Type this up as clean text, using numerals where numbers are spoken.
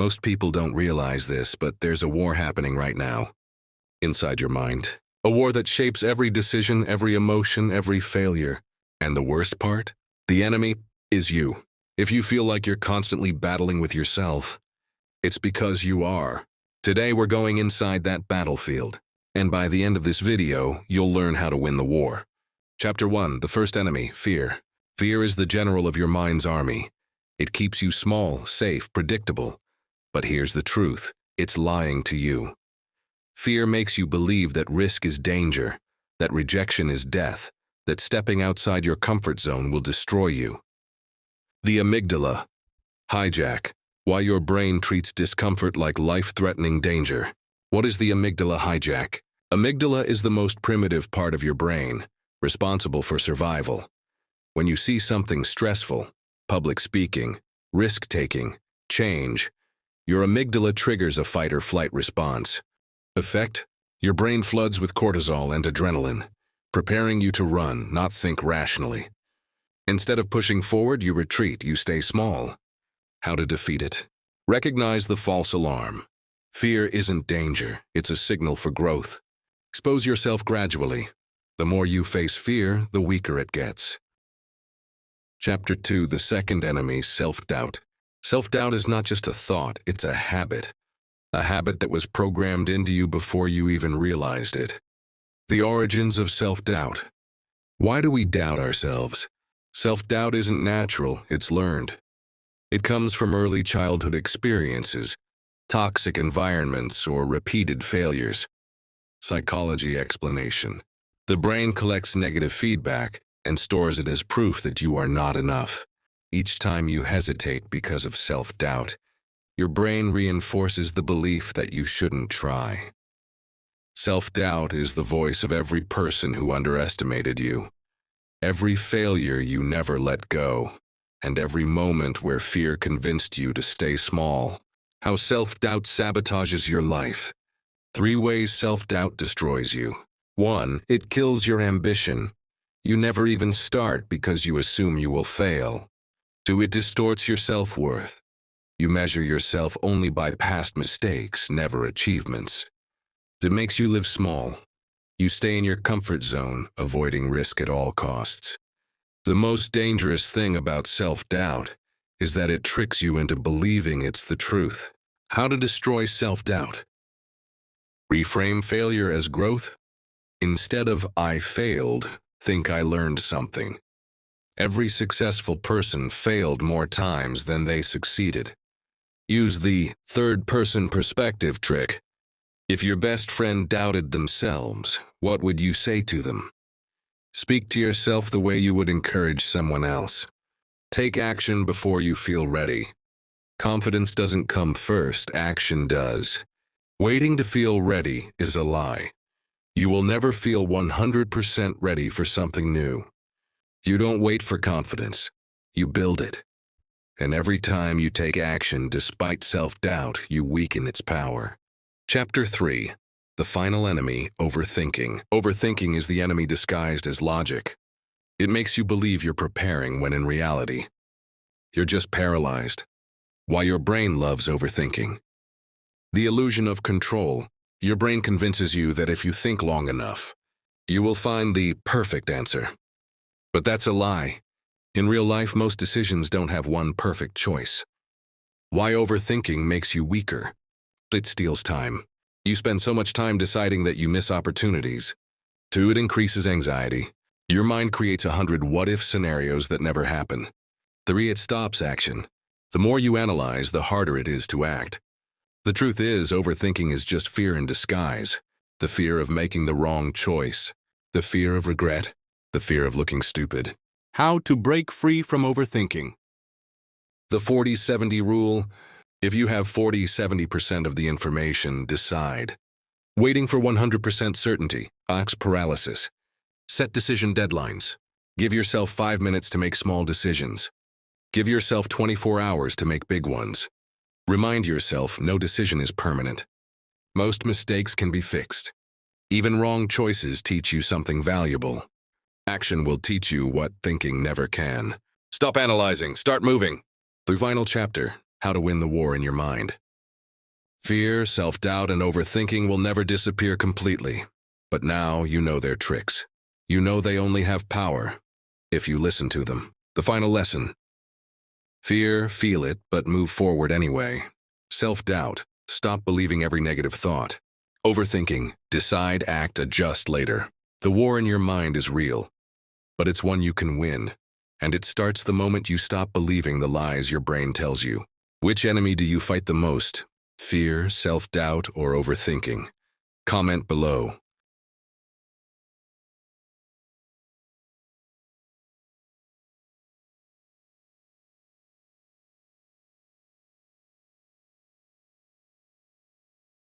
Most people don't realize this, but there's a war happening right now, inside your mind. A war that shapes every decision, every emotion, every failure. And the worst part? The enemy is you. If you feel like you're constantly battling with yourself, it's because you are. Today we're going inside that battlefield. And by the end of this video, you'll learn how to win the war. Chapter 1, the first enemy, fear. Fear is the general of your mind's army. It keeps you small, safe, predictable. But here's the truth, it's lying to you. Fear makes you believe that risk is danger, that rejection is death, that stepping outside your comfort zone will destroy you. The amygdala. Hijack. Why your brain treats discomfort like life-threatening danger. What is the amygdala hijack? Amygdala is the most primitive part of your brain, responsible for survival. When you see something stressful, public speaking, risk-taking, change, your amygdala triggers a fight-or-flight response. Effect? Your brain floods with cortisol and adrenaline, preparing you to run, not think rationally. Instead of pushing forward, you retreat, you stay small. How to defeat it? Recognize the false alarm. Fear isn't danger, it's a signal for growth. Expose yourself gradually. The more you face fear, the weaker it gets. Chapter 2, the second enemy, self-doubt. Self-doubt is not just a thought, it's a habit. A habit that was programmed into you before you even realized it. The origins of self-doubt. Why do we doubt ourselves? Self-doubt isn't natural, it's learned. It comes from early childhood experiences, toxic environments, or repeated failures. Psychology explanation. The brain collects negative feedback and stores it as proof that you are not enough. Each time you hesitate because of self-doubt, your brain reinforces the belief that you shouldn't try. Self-doubt is the voice of every person who underestimated you, every failure you never let go, and every moment where fear convinced you to stay small. How self-doubt sabotages your life. 3 ways self-doubt destroys you. 1. It kills your ambition. You never even start because you assume you will fail. 2. It distorts your self-worth. You measure yourself only by past mistakes, never achievements. It makes you live small. You stay in your comfort zone, avoiding risk at all costs. The most dangerous thing about self-doubt is that it tricks you into believing it's the truth. How to destroy self-doubt? Reframe failure as growth. Instead of "I failed," think "I learned something." Every successful person failed more times than they succeeded. Use the third-person perspective trick. If your best friend doubted themselves, what would you say to them? Speak to yourself the way you would encourage someone else. Take action before you feel ready. Confidence doesn't come first, action does. Waiting to feel ready is a lie. You will never feel 100% ready for something new. You don't wait for confidence, you build it. And every time you take action despite self-doubt, you weaken its power. Chapter 3. The final enemy, overthinking. Overthinking is the enemy disguised as logic. It makes you believe you're preparing when in reality, you're just paralyzed. Why your brain loves overthinking. The illusion of control. Your brain convinces you that if you think long enough, you will find the perfect answer. But that's a lie. In real life, most decisions don't have one perfect choice. Why overthinking makes you weaker. It steals time. You spend so much time deciding that you miss opportunities. 2. It increases anxiety. Your mind creates 100 what-if scenarios that never happen. 3. It stops action. The more you analyze, the harder it is to act. The truth is, overthinking is just fear in disguise. The fear of making the wrong choice. The fear of regret. The fear of looking stupid. How to break free from overthinking. The 40-70 rule. If you have 40-70% of the information, decide. Waiting for 100% certainty. Paralyzes. Set decision deadlines. Give yourself 5 minutes to make small decisions. Give yourself 24 hours to make big ones. Remind yourself no decision is permanent. Most mistakes can be fixed. Even wrong choices teach you something valuable. Action will teach you what thinking never can. Stop analyzing, start moving. The final chapter, how to win the war in your mind. Fear, self-doubt, and overthinking will never disappear completely. But now you know their tricks. You know they only have power if you listen to them. The final lesson. Fear, feel it, but move forward anyway. Self-doubt, stop believing every negative thought. Overthinking, decide, act, adjust later. The war in your mind is real, but it's one you can win. And it starts the moment you stop believing the lies your brain tells you. Which enemy do you fight the most? Fear, self-doubt, or overthinking? Comment below.